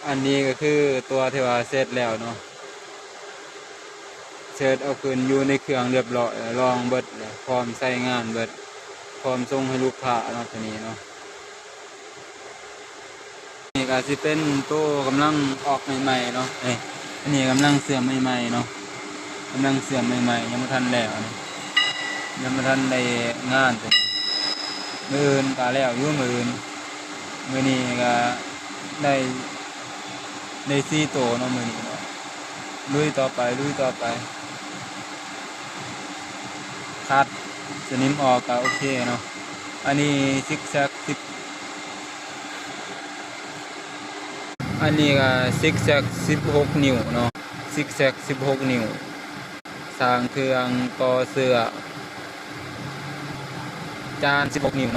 อันนี้ก็คือตัวที่ว่าเสร็จแล้วเนาะเสร็จเอาขึ้นอยู่ในเครื่องเรียบร้อยลองเบิดแล้วพร้อมใช้งานเบิดพร้อมส่งให้ลูกค้าเนาะตัวนี้เนาะนี่ก็สิเป็นตัวกำลังออกใหม่ๆเนาะอันนี้กำลังเสื่อมใหม่ๆเนาะกำลังเสื่อมใหม่ๆยังไม่ทันแล้วนะยังไม่ทันได้งานตัวนี้มื้ออื่นก็แล้วอยู่มื้ออื่นมื้อนี้ก็ได้4ตัวเนาะมื้อนี้เนาะลุยต่อไปคัดสนิมออกก็โอเคเนาะอันนี้ซิกแซกอันนี้ก็ซิกแซก16 นิ้วเนาะซิกแซก16 นิ้วสร้างเครื่องต่อเสื้อจาน16 นิ้วเนาะ